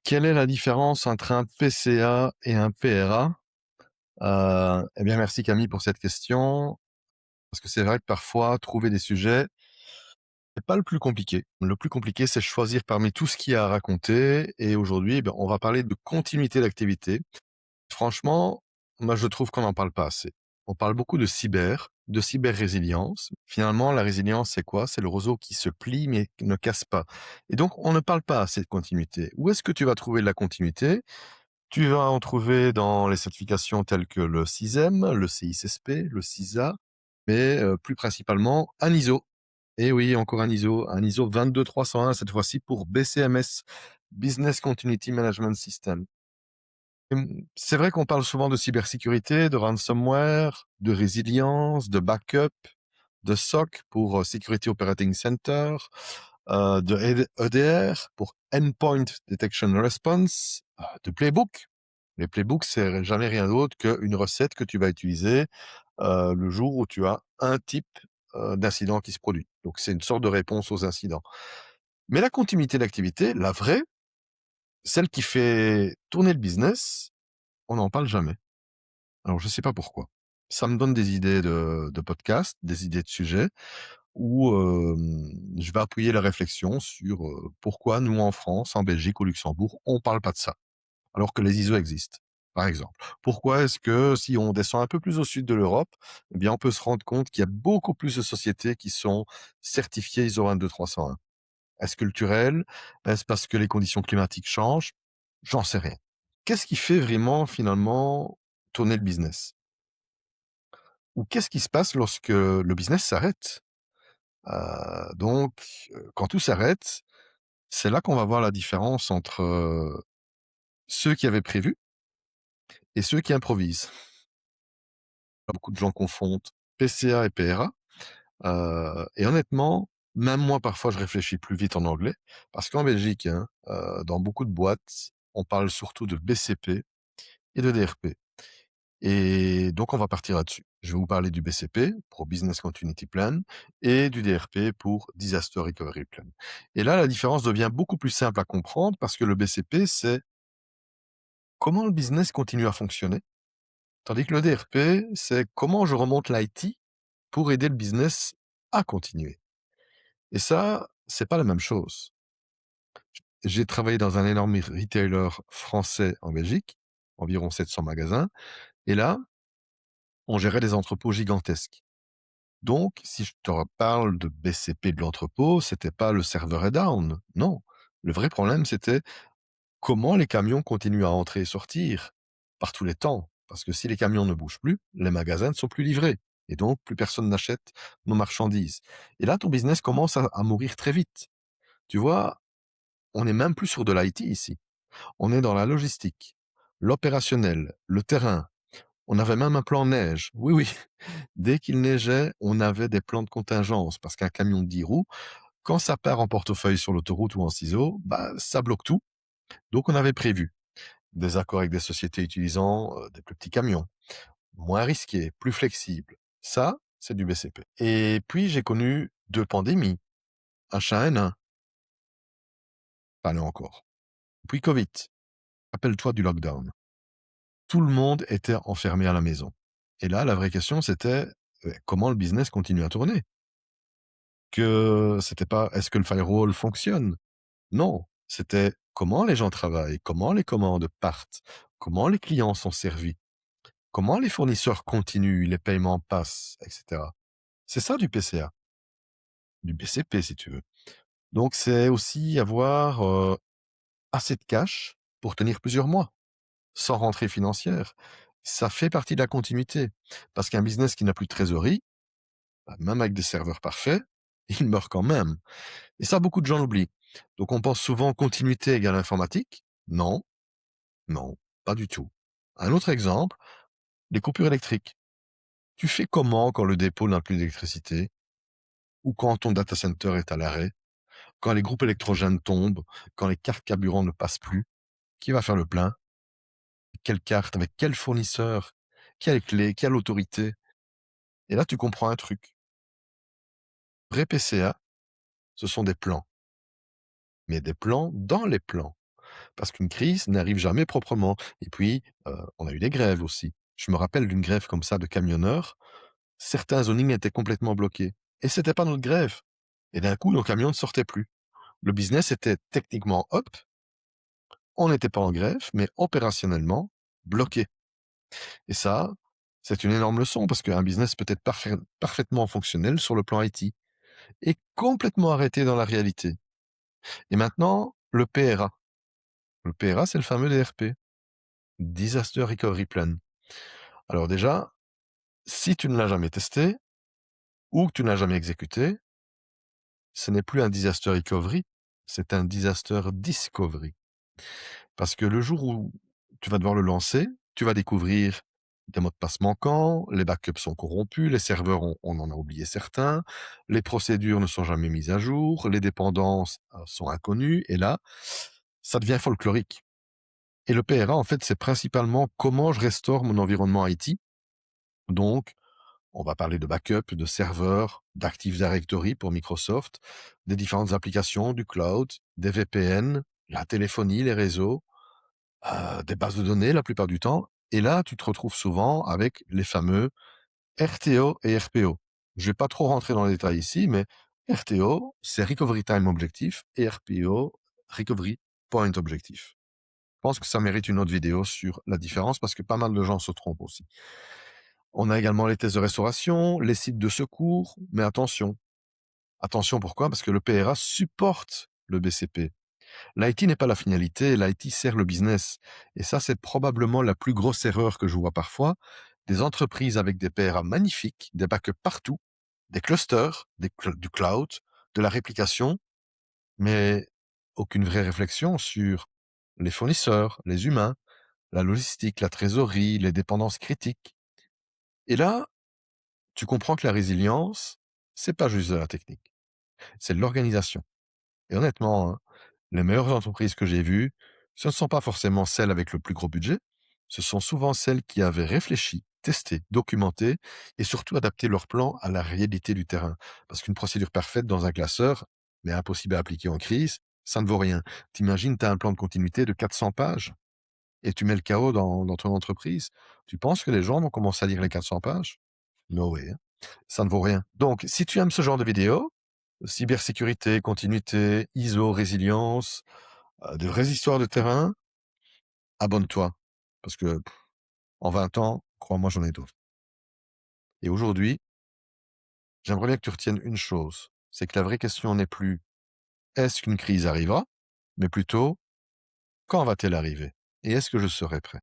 Quelle est la différence entre un PCA et un PRA? Eh bien, merci Camille pour cette question, parce que c'est vrai que parfois trouver des sujets, c'est pas le plus compliqué. Le plus compliqué, c'est choisir parmi tout ce qu'il y a à raconter et aujourd'hui, ben, on va parler de continuité d'activité. Franchement, moi, je trouve qu'on n'en parle pas assez. On parle beaucoup de cyber-résilience. Finalement, la résilience, c'est quoi? C'est le roseau qui se plie mais qui ne casse pas. Et donc, on ne parle pas assez de continuité. Où est-ce que tu vas trouver de la continuité? Tu vas en trouver dans les certifications telles que le CISEM, le CISSP, le CISA, mais plus principalement un ISO. Et oui, encore un ISO 22301 cette fois-ci pour BCMS, Business Continuity Management System. C'est vrai qu'on parle souvent de cybersécurité, de ransomware, de résilience, de backup, de SOC pour Security Operating Center, de EDR pour Endpoint Detection Response, de Playbook. Les playbooks, c'est jamais rien d'autre qu'une recette que tu vas utiliser le jour où tu as un type d'incident qui se produit. Donc c'est une sorte de réponse aux incidents. Mais la continuité d'activité, la vraie, celle qui fait tourner le business, on n'en parle jamais. Alors je sais pas pourquoi. Ça me donne des idées de podcasts, des idées de sujets où je vais appuyer la réflexion sur pourquoi nous en France, en Belgique, au Luxembourg, on parle pas de ça. Alors que les ISO existent, par exemple. Pourquoi est-ce que si on descend un peu plus au sud de l'Europe, eh bien, on peut se rendre compte qu'il y a beaucoup plus de sociétés qui sont certifiées ISO 22301? Est-ce culturel? Est-ce parce que les conditions climatiques changent? J'en sais rien. Qu'est-ce qui fait vraiment, finalement, tourner le business? Ou qu'est-ce qui se passe lorsque le business s'arrête? Quand tout s'arrête, c'est là qu'on va voir la différence entre ceux qui avaient prévu et ceux qui improvisent. Beaucoup de gens confondent PCA et PRA. Et honnêtement, même moi, parfois, je réfléchis plus vite en anglais, parce qu'en Belgique, hein, dans beaucoup de boîtes, on parle surtout de BCP et de DRP. Et donc, on va partir là-dessus. Je vais vous parler du BCP pour Business Continuity Plan et du DRP pour Disaster Recovery Plan. Et là, la différence devient beaucoup plus simple à comprendre parce que le BCP, c'est comment le business continue à fonctionner, tandis que le DRP, c'est comment je remonte l'IT pour aider le business à continuer. Et ça, c'est pas la même chose. J'ai travaillé dans un énorme retailer français en Belgique, environ 700 magasins, et là, on gérait des entrepôts gigantesques. Donc, si je te reparle de BCP de l'entrepôt, c'était pas le serveur est down, non. Le vrai problème, c'était comment les camions continuent à entrer et sortir par tous les temps. Parce que si les camions ne bougent plus, les magasins ne sont plus livrés. Et donc, plus personne n'achète nos marchandises. Et là, ton business commence à mourir très vite. Tu vois, on n'est même plus sur de l'IT ici. On est dans la logistique, l'opérationnel, le terrain. On avait même un plan neige. Oui, oui. Dès qu'il neigeait, on avait des plans de contingence parce qu'un camion de 10 roues, quand ça part en portefeuille sur l'autoroute ou en ciseaux, bah, ça bloque tout. Donc, on avait prévu des accords avec des sociétés utilisant des plus petits camions, moins risqués, plus flexibles. Ça, c'est du BCP. Et puis, j'ai connu 2 pandémies, H1N1, pas là encore. Puis Covid. Rappelle-toi du lockdown. Tout le monde était enfermé à la maison. Et là, la vraie question, c'était comment le business continue à tourner? Que c'était pas est-ce que le firewall fonctionne? Non, c'était comment les gens travaillent, comment les commandes partent, comment les clients sont servis, comment les fournisseurs continuent, les paiements passent, etc. C'est ça du PCA, du BCP si tu veux. Donc c'est aussi avoir assez de cash pour tenir plusieurs mois, sans rentrée financière. Ça fait partie de la continuité. Parce qu'un business qui n'a plus de trésorerie, bah, même avec des serveurs parfaits, il meurt quand même. Et ça, beaucoup de gens l'oublient. Donc on pense souvent continuité égale informatique. Non, non, pas du tout. Un autre exemple, les coupures électriques. Tu fais comment quand le dépôt n'a plus d'électricité? Ou quand ton data center est à l'arrêt? Quand les groupes électrogènes tombent? Quand les cartes carburant ne passent plus? Qui va faire le plein? Quelle carte? Avec quel fournisseur? Quelle clé? Quelle autorité? Et là, tu comprends un truc. Vrai PCA, ce sont des plans. Mais des plans dans les plans. Parce qu'une crise n'arrive jamais proprement et puis, on a eu des grèves aussi. Je me rappelle d'une grève comme ça de camionneurs, certains zonings étaient complètement bloqués et c'était pas notre grève et d'un coup, nos camions ne sortaient plus. Le business était techniquement up, on n'était pas en grève, mais opérationnellement bloqué et ça, c'est une énorme leçon parce qu'un business peut être parfaitement fonctionnel sur le plan IT et complètement arrêté dans la réalité. Et maintenant, le PRA. Le PRA, c'est le fameux DRP, Disaster Recovery Plan. Alors déjà, si tu ne l'as jamais testé ou que tu ne l'as jamais exécuté, ce n'est plus un disaster recovery, c'est un disaster discovery. Parce que le jour où tu vas devoir le lancer, tu vas découvrir des mots de passe manquants, les backups sont corrompus, les serveurs, on en a oublié certains, les procédures ne sont jamais mises à jour, les dépendances sont inconnues, et là, ça devient folklorique. Et le PRA, en fait, c'est principalement comment je restaure mon environnement IT. Donc, on va parler de backup, de serveurs, d'Active Directory pour Microsoft, des différentes applications, du cloud, des VPN, la téléphonie, les réseaux, des bases de données la plupart du temps. Et là, tu te retrouves souvent avec les fameux RTO et RPO. Je vais pas trop rentrer dans les détails ici, mais RTO, c'est Recovery Time Objectif et RPO, Recovery Point Objectif. Je pense que ça mérite une autre vidéo sur la différence parce que pas mal de gens se trompent aussi. On a également les tests de restauration, les sites de secours, mais attention. Attention, pourquoi? Parce que le PRA supporte le BCP. L'IT n'est pas la finalité, l'IT sert le business. Et ça, c'est probablement la plus grosse erreur que je vois parfois. Des entreprises avec des PRA magnifiques, des backups partout, des clusters, du cloud, de la réplication, mais aucune vraie réflexion sur les fournisseurs, les humains, la logistique, la trésorerie, les dépendances critiques. Et là, tu comprends que la résilience, c'est pas juste de la technique, c'est de l'organisation. Et honnêtement, hein, les meilleures entreprises que j'ai vues, ce ne sont pas forcément celles avec le plus gros budget, ce sont souvent celles qui avaient réfléchi, testé, documenté et surtout adapté leur plan à la réalité du terrain. Parce qu'une procédure parfaite dans un classeur, mais impossible à appliquer en crise, ça ne vaut rien. T'imagines, tu as un plan de continuité de 400 pages et tu mets le chaos dans ton entreprise. Tu penses que les gens vont commencer à lire les 400 pages? No way, hein. Ça ne vaut rien. Donc, si tu aimes ce genre de vidéos, cybersécurité, continuité, ISO, résilience, de vraies histoires de terrain, abonne-toi. Parce que en 20 ans, crois-moi, j'en ai d'autres. Et aujourd'hui, j'aimerais bien que tu retiennes une chose, c'est que la vraie question n'est plus est-ce qu'une crise arrivera, mais plutôt quand va-t-elle arriver et est-ce que je serai prêt?